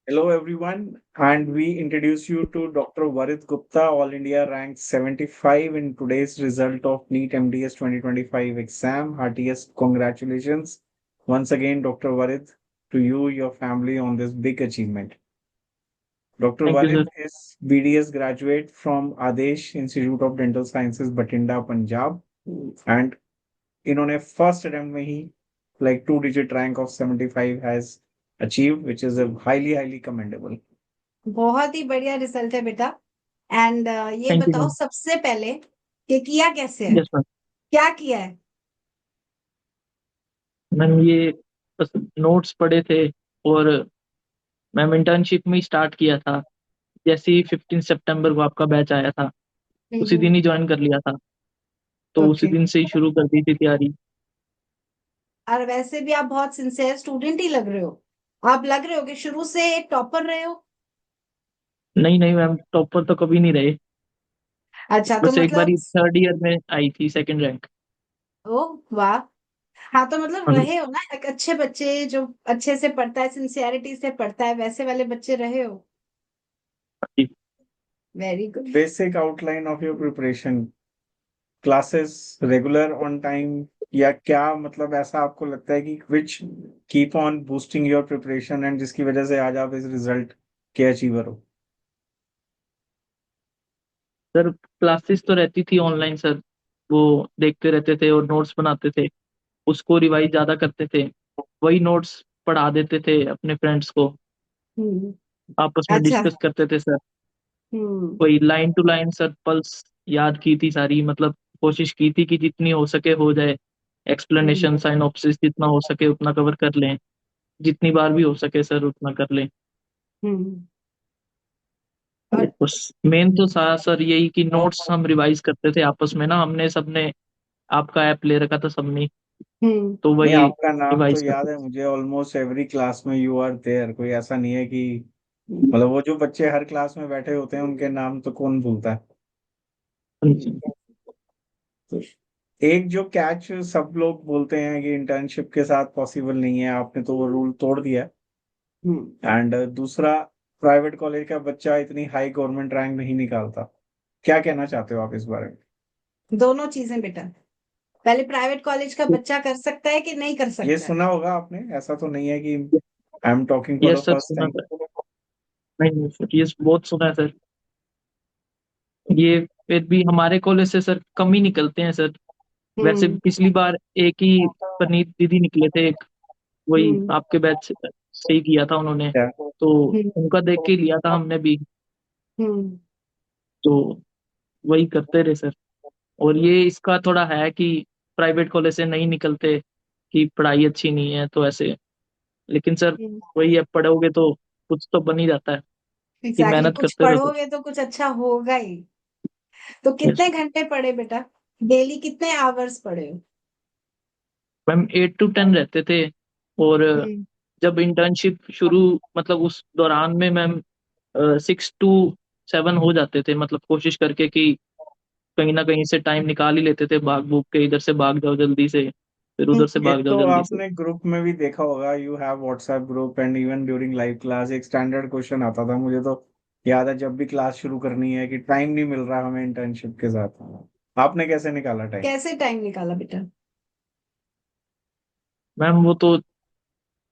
Hello, everyone, and we introduce you to Dr. Varit Gupta, All India ranked 75 in today's result of NEET MDS 2025 exam. Heartiest congratulations once again, Dr. Varit, to you, your family on this big achievement. Dr. Thank you Varit sir. is BDS graduate from Adesh Institute of Dental Sciences, Batinda, Punjab, and इन्होंने first attempt में ही like two-digit rank of 75 has achieved, which is a highly commendable. बहुत ही बढ़िया result है बेटा। And ये thank you बताओ ma'am. सबसे पहले कि किया कैसे है, यस मैम। क्या किया है? मैम ये बस नोट्स पढ़े थे और मैम इंटर्नशिप में ही स्टार्ट किया था। जैसे ही 15 सितंबर को आपका बैच आया था उसी दिन ही ज्वाइन कर लिया था, तो उसी ओके। दिन से ही शुरू कर दी थी तैयारी। और वैसे भी आप बहुत सिंसियर स्टूडेंट ही लग रहे हो। आप लग रहे हो कि शुरू से टॉपर रहे हो। नहीं नहीं मैम, टॉपर तो कभी नहीं रहे। अच्छा, तो बस एक मतलब बार थर्ड ईयर में आई थी सेकंड रैंक। ओ वाह। हाँ, तो मतलब हाँ जी। रहे हो ना एक अच्छे बच्चे जो अच्छे से पढ़ता है, सिंसियरिटी से पढ़ता है, वैसे वाले बच्चे रहे हो। हाँ जी। Very good. Basic outline of your preparation, classes regular on time, या क्या मतलब ऐसा आपको लगता है कि which keep on boosting your preparation and जिसकी वजह से आज आप इस रिजल्ट के अचीवर हो? सर क्लासेस तो रहती थी ऑनलाइन सर, वो देखते रहते थे और नोट्स बनाते थे, उसको रिवाइज ज्यादा करते थे, वही नोट्स पढ़ा देते थे अपने फ्रेंड्स को, हम्म। आपस में अच्छा। डिस्कस करते थे सर। हम्म। वही लाइन टू लाइन सर पल्स याद की थी सारी, मतलब कोशिश की थी कि जितनी हो सके हो जाए। हम्म। एक्सप्लेनेशन साइनॉप्सिस जितना हो सके उतना कवर कर लें, जितनी बार भी हो सके सर उतना कर लें। हम्म। तो और बस मेन तो सर यही कि नोट्स हम रिवाइज करते थे आपस में ना, हमने सबने आपका ऐप ले रखा था सबने, हम्म। तो नहीं, वही आपका नाम तो रिवाइज याद करते है मुझे, ऑलमोस्ट एवरी क्लास में यू आर देयर। कोई ऐसा नहीं है कि मतलब वो जो बच्चे हर क्लास में बैठे होते हैं उनके नाम तो कौन भूलता है। थे। तो एक जो कैच सब लोग बोलते हैं कि इंटर्नशिप के साथ पॉसिबल नहीं है, आपने तो वो रूल तोड़ दिया। हम्म। एंड दूसरा, प्राइवेट कॉलेज का बच्चा इतनी हाई गवर्नमेंट रैंक नहीं निकालता। क्या कहना चाहते हो आप इस बारे में? दोनों चीजें बेटा। पहले प्राइवेट कॉलेज का बच्चा कर सकता है कि नहीं कर ये सकता है? सुना होगा आपने, ऐसा तो नहीं है कि I am talking for the yes sir first सुना टाइम। सर। नहीं नहीं सर, ये बहुत सुना है सर। ये फिर भी हमारे कॉलेज से सर कम ही निकलते हैं सर। वैसे हम्म। पिछली बार एक ही परनीत दीदी निकले थे एक, वही हम्म। आपके बैच से ही किया था उन्होंने, क्या? तो हम्म। उनका देख के ही लिया था हमने भी, हम्म। तो वही करते रहे सर। और ये इसका थोड़ा है कि प्राइवेट कॉलेज से नहीं निकलते कि पढ़ाई अच्छी नहीं है तो ऐसे, लेकिन सर हम्म। वही है, पढ़ोगे तो कुछ तो बन ही जाता है कि एग्जैक्टली, मेहनत कुछ करते रहो तो। पढ़ोगे तो कुछ अच्छा होगा ही। तो यस कितने घंटे पढ़े बेटा? डेली कितने आवर्स पढ़े हो? मैम 8 to 10 रहते थे। और हम्म। जब इंटर्नशिप शुरू, मतलब उस दौरान में मैम 6 to 7 हो जाते थे, मतलब कोशिश करके कि कहीं ना कहीं से टाइम निकाल ही लेते थे, भाग भूग के इधर से भाग जाओ जल्दी से, फिर उधर से एक भाग जाओ तो जल्दी से। आपने ग्रुप में भी देखा होगा, you have WhatsApp group, and even during live class एक स्टैंडर्ड क्वेश्चन आता था, मुझे तो याद है, जब भी क्लास शुरू करनी है कि टाइम नहीं मिल रहा हमें इंटर्नशिप के साथ। आपने कैसे निकाला टाइम? कैसे टाइम निकाला बेटा? मैम वो तो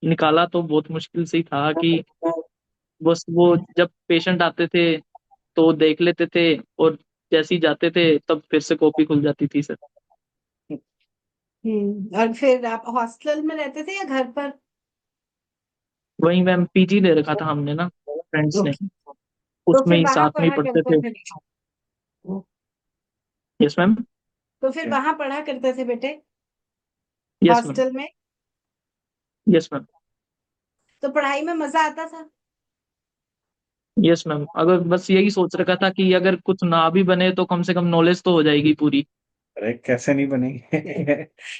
निकाला तो बहुत मुश्किल से ही था कि बस वो जब पेशेंट आते थे तो देख लेते थे, और जैसे ही जाते थे तब फिर से कॉपी खुल जाती थी सर। और फिर आप हॉस्टल में रहते थे या घर पर? वही मैम पीजी ले रखा था हमने ना, फ्रेंड्स ने, ओके। तो उसमें फिर ही वहां साथ में ही पढ़ा पढ़ते करते थे। थे? Yes ma'am. तो फिर वहां पढ़ा करते थे बेटे, यस मैम। हॉस्टल में? Yes ma'am. तो पढ़ाई में मजा आता था? यस मैम, अगर बस यही सोच रखा था कि अगर कुछ ना भी बने तो कम से कम नॉलेज तो हो जाएगी पूरी। अरे कैसे नहीं बनेंगे?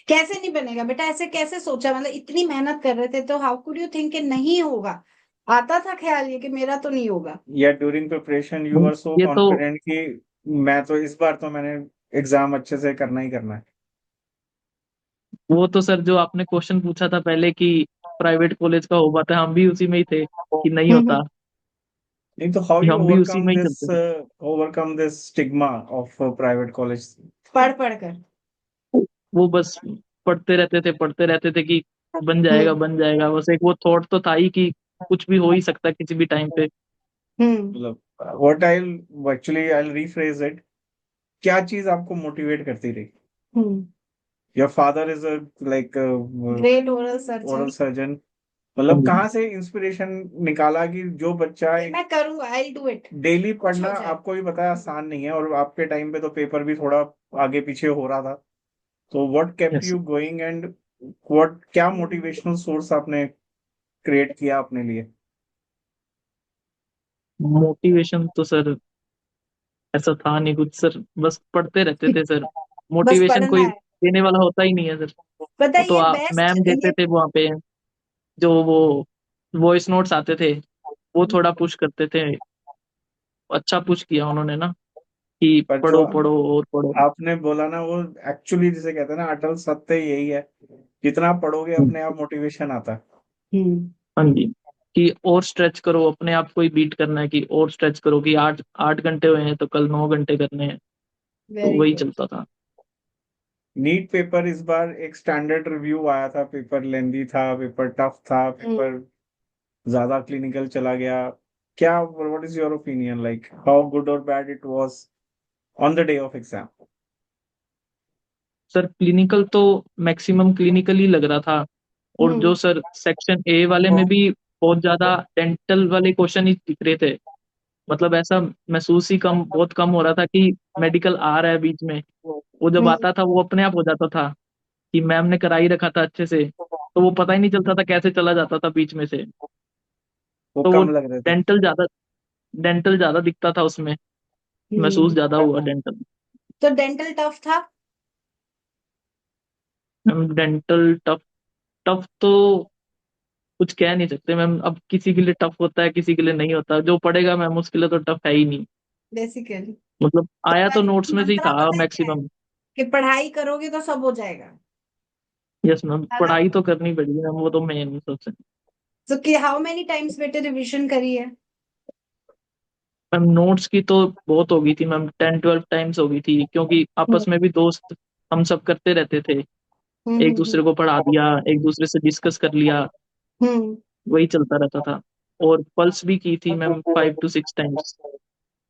कैसे नहीं बनेगा बेटा, ऐसे कैसे सोचा? मतलब इतनी मेहनत कर रहे थे तो हाउ कुड यू थिंक कि नहीं होगा? आता था ख्याल ये कि मेरा तो नहीं होगा? या during preparation you are so ये तो कॉन्फिडेंट कि मैं तो इस बार तो मैंने एग्जाम अच्छे से करना ही करना है? वो तो सर जो आपने क्वेश्चन पूछा था पहले कि प्राइवेट कॉलेज का हो पाता है, हम भी उसी में ही थे कि नहीं होता, नहीं तो हाउ कि यू हम भी उसी में ही चलते थे। Overcome this stigma of private college? पढ़ कर। वो बस पढ़ते रहते थे कि हम्म बन जाएगा, बस एक वो थॉट तो था ही कि कुछ भी हो ही सकता है किसी भी टाइम पे। Hmm what I rephrase it, क्या चीज आपको मोटिवेट करती रही? Hmm your father is like great oral oral surgeon. Surgeon, हाँ मतलब जी। कहाँ से इंस्पिरेशन निकाला कि जो बच्चा मैं करूंगा, आई डू इट, डेली कुछ पढ़ना, हो जाए। आपको भी पता है आसान नहीं है, और आपके टाइम पे तो पेपर भी थोड़ा आगे पीछे हो रहा था, तो what kept yes, you going and what, क्या मोटिवेशनल सोर्स आपने क्रिएट किया अपने लिए? मोटिवेशन तो सर ऐसा था नहीं कुछ सर, बस पढ़ते रहते थे सर। बस मोटिवेशन पढ़ना कोई है। देने वाला होता ही नहीं है सर। पता वो है तो ये बेस्ट मैम देते ये। थे वहाँ पे, जो वो वॉइस नोट्स आते थे, वो थोड़ा पुश करते थे। अच्छा पुश किया उन्होंने ना, कि पर जो पढ़ो पढ़ो और पढ़ो। आपने बोला ना, वो एक्चुअली जिसे कहते हैं ना, अटल सत्य यही है, जितना पढ़ोगे हम्म, अपने आप मोटिवेशन आता है। हम्म हाँ जी, कि और स्ट्रेच करो, अपने आप को ही बीट करना है, कि और स्ट्रेच करो, कि 8 8 घंटे हुए हैं तो कल 9 घंटे करने हैं। तो वेरी वही गुड। चलता था। नीट पेपर इस बार एक स्टैंडर्ड रिव्यू आया था, पेपर लेंदी था, पेपर टफ था, पेपर ज्यादा क्लिनिकल चला गया, क्या what is your opinion, like how good और bad it was on the day of exam? Sir clinical तो मैक्सिमम क्लिनिकल ही लग रहा था। और जो हम्म सर सेक्शन ए वाले में भी बहुत ज्यादा डेंटल वाले क्वेश्चन ही दिख रहे थे। मतलब ऐसा महसूस ही बहुत कम हो रहा था कि मेडिकल आ रहा है बीच में। वो जब हम्म आता था वो अपने आप हो जाता था, कि मैम ने कराई रखा था अच्छे से, तो वो पता ही नहीं चलता था कैसे चला जाता था बीच में से। वो तो वो कम लग रहे थे? डेंटल ज्यादा डेंटल ज्यादा दिखता था उसमें, महसूस हम्म ज्यादा हुआ डेंटल। तो डेंटल टफ था। मैम डेंटल टफ टफ तो कुछ कह नहीं सकते मैम, अब किसी के लिए टफ होता है किसी के लिए नहीं होता, जो पढ़ेगा मैम उसके लिए तो टफ है ही नहीं। बेसिकली मतलब तो आया तो वैसे नोट्स में से ही मंत्रा था पता है क्या है, मैक्सिमम। कि पढ़ाई करोगे तो सब हो जाएगा, यस मैम, है ना? पढ़ाई तो करनी पड़ेगी मैम, वो तो मेन सबसे। तो कि हाउ मेनी टाइम्स बेटे रिवीजन करी है? मैम नोट्स की तो बहुत हो गई थी मैम, 10 12 टाइम्स हो गई थी, क्योंकि हम्म आपस में भी दोस्त हम सब करते रहते थे। एक हम्म दूसरे को पढ़ा दिया, एक दूसरे से डिस्कस कर लिया, हम्म वही चलता रहता था। और पल्स भी की थी ma'am 5 to 6 times.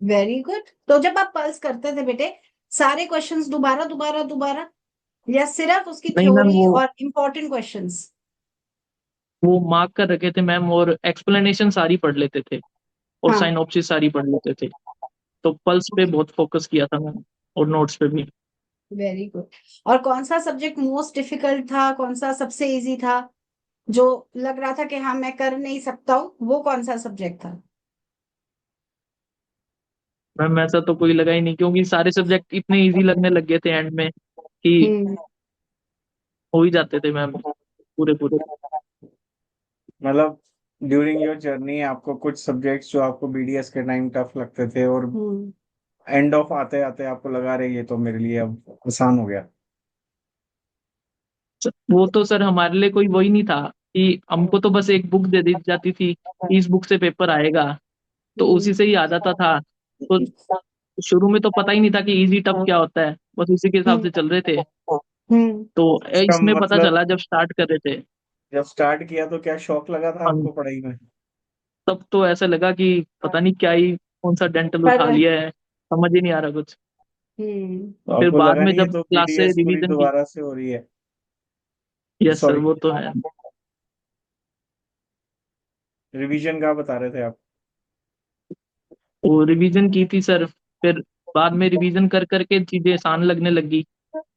Very good. तो जब आप पल्स करते थे बेटे, सारे क्वेश्चंस दोबारा दोबारा दोबारा, या सिर्फ उसकी नहीं मैम, थ्योरी वो और इम्पोर्टेंट क्वेश्चंस? वो मार्क कर रखे थे मैम, और एक्सप्लेनेशन सारी पढ़ लेते थे, और हाँ। साइनॉप्सिस सारी पढ़ लेते थे। तो पल्स पे बहुत फोकस किया था मैम, और नोट्स पे भी। Very good. और कौन सा सब्जेक्ट मोस्ट डिफिकल्ट था, कौन सा सबसे इजी था, जो लग रहा था कि हाँ मैं कर नहीं सकता हूँ, वो कौन सा सब्जेक्ट था? मैम ऐसा तो कोई लगा ही नहीं, क्योंकि सारे सब्जेक्ट इतने इजी लगने लग गए थे एंड में, कि हम्म हो ही जाते थे मैम पूरे पूरे। मतलब ड्यूरिंग योर जर्नी आपको कुछ सब्जेक्ट्स जो आपको बीडीएस के टाइम टफ लगते थे, और हम्म एंड ऑफ आते आते आपको लगा रहे ये तो मेरे लिए अब आसान हो गया? वो तो सर हमारे लिए कोई वही नहीं था, कि हमको तो बस एक बुक दे दी जाती थी कि इस बुक से पेपर आएगा, तो हम्म उसी से ही आ जाता था। तो शुरू में तो पता ही नहीं था कि इजी टफ क्या होता है, बस उसी के हिसाब हम्म से चल रहे थे। हम्म तो इसका इसमें पता मतलब चला जब स्टार्ट कर रहे थे। जब स्टार्ट किया तो क्या शौक लगा था हम आपको पढ़ाई में? तब तो ऐसा लगा कि पता नहीं क्या ही कौन सा डेंटल पर उठा लिया है, समझ ही नहीं आ रहा कुछ। तो फिर आपको बाद लगा में नहीं ये जब तो क्लास से बीडीएस पूरी रिवीजन की। दोबारा से हो रही है? यस सर, सॉरी, वो तो है। रिवीजन का बता रहे थे आप? वो रिवीजन की थी सर, फिर बाद में रिवीजन कर करके चीजें आसान लगने लगी।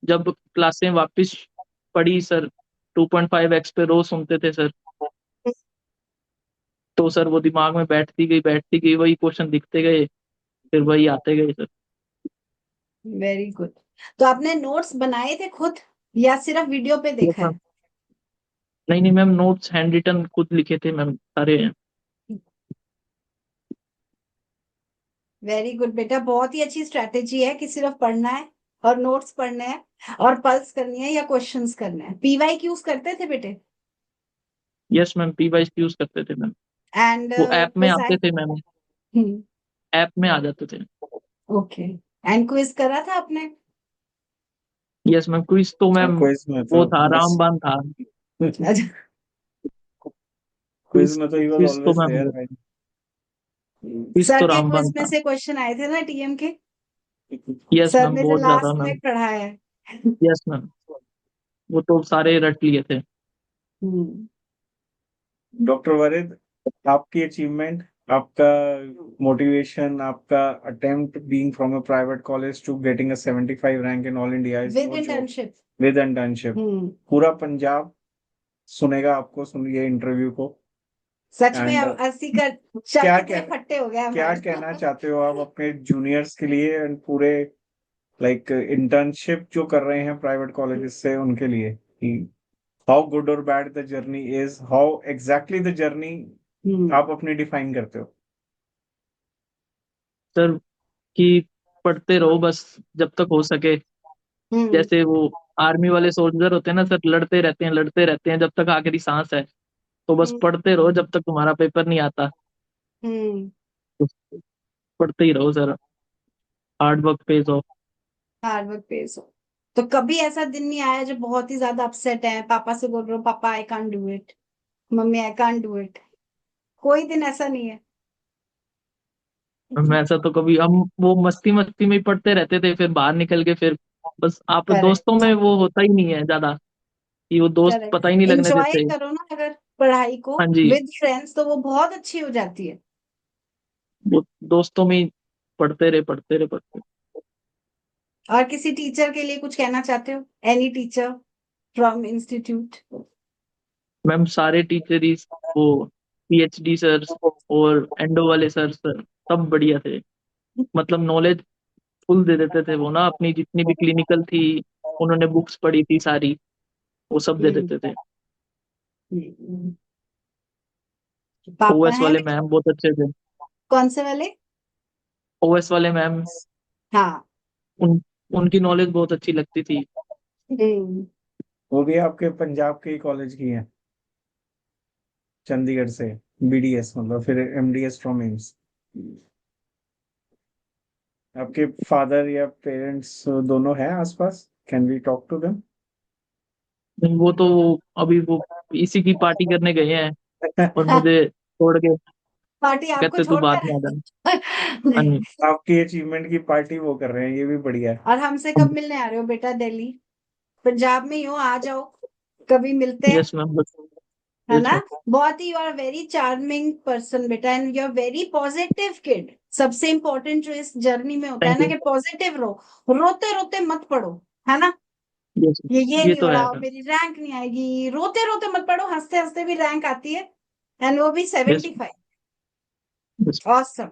जब क्लासें वापस पढ़ी सर, 2.5x पे रोज सुनते थे सर, तो सर वो दिमाग में बैठती गई, वही क्वेश्चन दिखते गए, फिर वही आते गए सर। Very good. तो आपने नोट्स बनाए थे खुद, या सिर्फ वीडियो पे यस देखा मैम। है? नहीं नहीं मैम, नोट्स हैंड रिटन खुद लिखे थे मैम सारे। वेरी गुड बेटा, बहुत ही अच्छी स्ट्रैटेजी है कि सिर्फ पढ़ना है और नोट्स पढ़ने हैं और पल्स करनी है या क्वेश्चंस करने हैं। पीवाई क्यूज करते थे बेटे? यस मैम, पीवाइस यूज करते थे मैम। एंड वो ऐप में क्विज आते थे मैम, ऐप में आ जाते थे। ओके। एंड क्विज करा था आपने? यस मैम, क्विज तो मैम क्विज में वो तो था, बस रामबान था। अच्छा। क्विज क्विज में तो ही वाज क्विज तो ऑलवेज मैम देयर वो, भाई। क्विज सर तो के रामबान क्विज में था। से क्वेश्चन आए थे ना टीएम के? यस सर मैम, ने जो बहुत ज्यादा लास्ट में मैम। पढ़ाया है। यस मैम, वो तो सारे रट लिए थे। हम्म। डॉक्टर वरिद, आपकी अचीवमेंट, आपका मोटिवेशन, आपका attempt being from a private college to getting a 75 rank in all India is with no joke. Internship. With internship पूरा पंजाब सुनेगा आपको, सुनिए इंटरव्यू को। सच में एंड अब 80 का क्या चक पे कहना फट्टे हो गया क्या हमारा। कहना चाहते हो आप अपने जूनियर्स के लिए एंड पूरे लाइक इंटर्नशिप जो कर रहे हैं प्राइवेट कॉलेजेस से उनके लिए, कि हाउ गुड और bad the journey is, how exactly the journey आप अपनी डिफाइन करते हो? सर कि पढ़ते रहो बस जब तक हो सके। हम्म। जैसे वो आर्मी वाले सोल्जर होते हैं ना सर, लड़ते रहते हैं जब तक आखिरी सांस है। तो बस हम्म। पढ़ते रहो जब तक तुम्हारा पेपर नहीं आता। हम्म। तो पढ़ते ही रहो sir, hard work pays off. Hard work pays हो। तो कभी ऐसा दिन नहीं आया जब बहुत ही ज्यादा अपसेट है, पापा से बोल रहे हो पापा I can't do it, mummy I can't do it? कोई दिन ऐसा नहीं है? मैं ऐसा तो कभी, हम वो मस्ती मस्ती में ही पढ़ते रहते थे, फिर बाहर निकल के फिर बस आप दोस्तों करेक्ट। में वो होता ही नहीं है ज्यादा, कि वो दोस्त करेक्ट। पता ही नहीं लगने इंजॉय देते। करो ना अगर पढ़ाई को हाँ जी, विद फ्रेंड्स, तो वो बहुत अच्छी हो जाती है। वो दोस्तों में ही पढ़ते रहे। और किसी टीचर के लिए कुछ कहना चाहते हो? Any teacher from institute? Ma'am सारे टीचर ही, वो पीएचडी सर और एंडो वाले सर सब बढ़िया थे। मतलब नॉलेज फुल दे देते थे वो ना, अपनी जितनी भी क्लिनिकल थी, उन्होंने बुक्स पढ़ी थी सारी, वो सब दे देते थे। पापा ओएस हैं वाले भी? मैम बहुत अच्छे थे। कौन से वाले? ओएस वाले मैम, हाँ। उन उनकी नॉलेज बहुत अच्छी लगती थी। हम्म। वो भी आपके पंजाब के ही कॉलेज की है, चंडीगढ़ से, बीडीएस मतलब फिर एमडीएस फ्रॉम एम्स। आपके फादर या पेरेंट्स दोनों हैं आसपास? Can we talk to them? वो तो अभी वो इसी की पार्टी करने गए हैं, और मुझे छोड़ के पार्टी आपको कहते तू बाद छोड़कर? में आ जाना। हाँ नहीं। जी। आपकी अचीवमेंट की पार्टी वो कर रहे हैं, ये भी बढ़िया है। और हमसे कब मिलने आ रहे हो बेटा? दिल्ली पंजाब में ही हो, आ जाओ, कभी मिलते हैं, यस मैम, बस है यस ना? मैम। बहुत ही, you are very charming person बेटा, and you are very positive kid. सबसे इम्पोर्टेंट जो इस जर्नी में होता है थैंक ना यू। कि पॉजिटिव रहो, रोते रोते मत पढ़ो, है ना? यस, ये ये नहीं तो हो है रहा मैम। मेरी रैंक नहीं आएगी, रोते रोते मत पढ़ो, हंसते हंसते भी रैंक आती है, एंड वो भी yes 75। Yes. Awesome.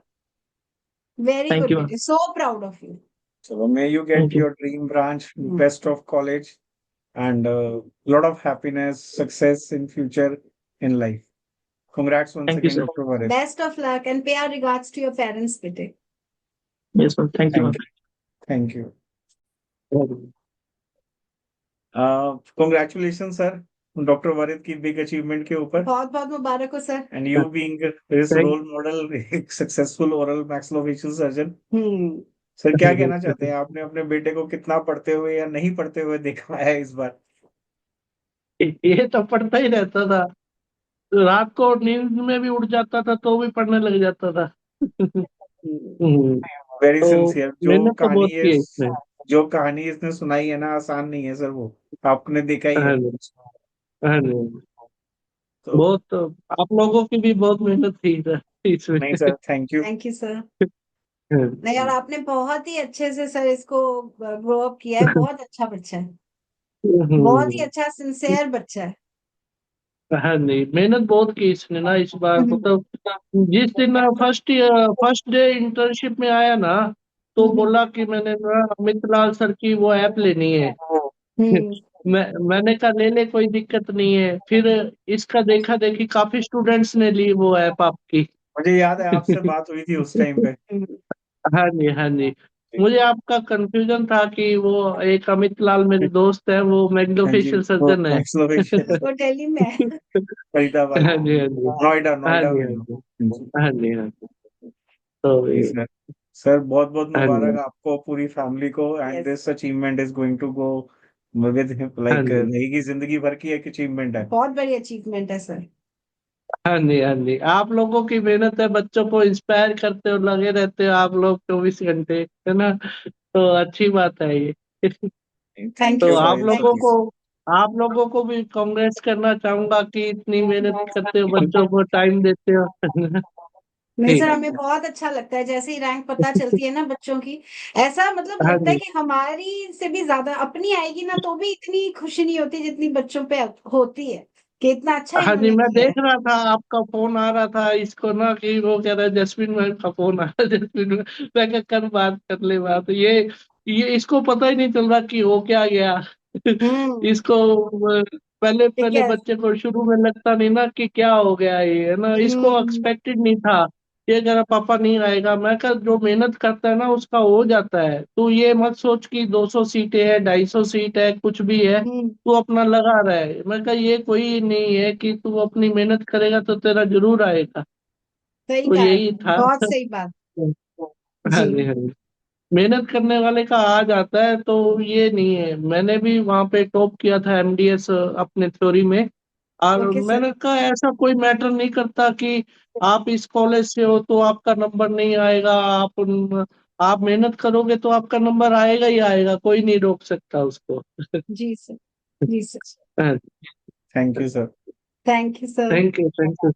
Very thank good you ma'am. बेटे, so proud of you. So may you get thank you. your dream branch, best of college, and lot of happiness, success in future in life. Congrats once thank you again, sir. Dr. Varis. Best of luck and pay our regards to your parents बेटे। Yes ma'am, thank you Thank ma'am. you. Thank you. Congratulations, sir, Dr. Varid की big achievement के ऊपर, बहुत बहुत मुबारक हो sir. and you being his thank role model, एक successful oral maxillofacial surgeon. हम्म। Sir क्या कहना चाहते यू। हैं? आपने अपने बेटे को कितना पढ़ते हुए या नहीं पढ़ते हुए देखा है इस बार? ये तो पढ़ता ही रहता था, रात को नींद में भी उठ जाता था तो भी पढ़ने लग जाता था। वेरी तो सिंसियर। मेहनत तो बहुत की है इसमें। जो कहानी इसने सुनाई है ना, आसान नहीं है सर, वो आपने देखा ही है। हाँ जी, हाँ जी। तो बहुत, आप लोगों की भी बहुत मेहनत थी सर इसमें। नहीं sir, thank you. Thank you sir. हाँ नहीं, और आपने बहुत ही अच्छे से सर इसको ग्रो अप किया है, बहुत अच्छा बच्चा है, बहुत ही अच्छा सिंसियर बच्चा है। हाँ जी, मेहनत बहुत की इसने ना इस बार, मतलब जिस दिन फर्स्ट डे इंटर्नशिप में आया ना, तो बोला कि मैंने ना अमित लाल सर की वो ऐप लेनी है। हम्म। मैंने कहा ले ले, कोई दिक्कत नहीं है। फिर इसका देखा देखी काफी स्टूडेंट्स ने ली वो ऐप आपकी। मुझे याद है आपसे बात हुई थी उस टाइम पे। हाँ जी, हाँ जी। मुझे आपका कंफ्यूजन था कि वो एक अमित लाल मेरे दोस्त है, वो हाँ जी, मैग्निफिशियल वो सर्जन है। मैक्सिलोफेशियल वो दिल्ली में है। फरीदाबाद, हाँ जी, हाँ जी, नोएडा हाँ नोएडा जी, में हाँ है। जी, जी हाँ जी, हाँ जी। तो जी सर, सर बहुत बहुत हाँ मुबारक जी, आपको, पूरी फैमिली को, and yes, this achievement is going to go with him, हाँ लाइक जी, रहेगी जिंदगी भर की एक अचीवमेंट है। बहुत बड़ी अचीवमेंट है सर। हाँ जी, हाँ जी। आप लोगों की मेहनत है, बच्चों को इंस्पायर करते हो, लगे रहते हो आप लोग 24 घंटे, है ना? तो अच्छी बात है ये। थैंक थैंक यू तो यू सर, फॉर आप योर थैंक लोगों यू को सर्विस। आप लोगों को भी कांग्रेस करना चाहूंगा कि इतनी मेहनत करते हो, बच्चों को टाइम देते हो। नहीं सर, ठीक। हमें बहुत अच्छा लगता है जैसे ही रैंक पता चलती है ना बच्चों की, ऐसा मतलब हाँ लगता है जी, कि हमारी से भी ज्यादा अपनी आएगी ना, तो भी इतनी खुशी नहीं होती जितनी बच्चों पे होती है कि इतना अच्छा हाँ जी। इन्होंने मैं किया देख है। रहा था आपका फोन आ रहा था इसको ना, कि वो कह रहा है जस्मिन मैम का फोन आ रहा है, जस्मिन मैम। मैं कहा कर बात कर ले बात, ये इसको पता ही नहीं चल रहा कि हो क्या गया। हम्म। इसको पहले ठीक पहले है। बच्चे को शुरू में लगता नहीं ना कि क्या हो गया ये, है ना? इसको हम्म। एक्सपेक्टेड नहीं था। ये कह रहा पापा नहीं आएगा। मैं कहा जो मेहनत करता है ना उसका हो जाता है। तू ये मत सोच कि 200 सीटें है, 250 सीट है, कुछ भी है, हम्म। तू अपना लगा रहा है। मैं कहा ये कोई नहीं है कि तू अपनी मेहनत करेगा तो तेरा जरूर आएगा। सही तो कहा है, यही था। बहुत सही बात। हाँ जी। जी, हाँ जी। मेहनत करने वाले का आ जाता है, तो ये नहीं है। मैंने भी वहां पे टॉप किया था एमडीएस अपने थ्योरी में। और ओके सर। मैंने कहा ऐसा कोई मैटर नहीं करता कि आप इस कॉलेज से हो तो आपका नंबर नहीं आएगा। आप मेहनत करोगे तो आपका नंबर आएगा ही आएगा, कोई नहीं रोक सकता उसको। जी सर। जी सर। हाँ, thank you sir. Thank you sir. Thank you, thank you.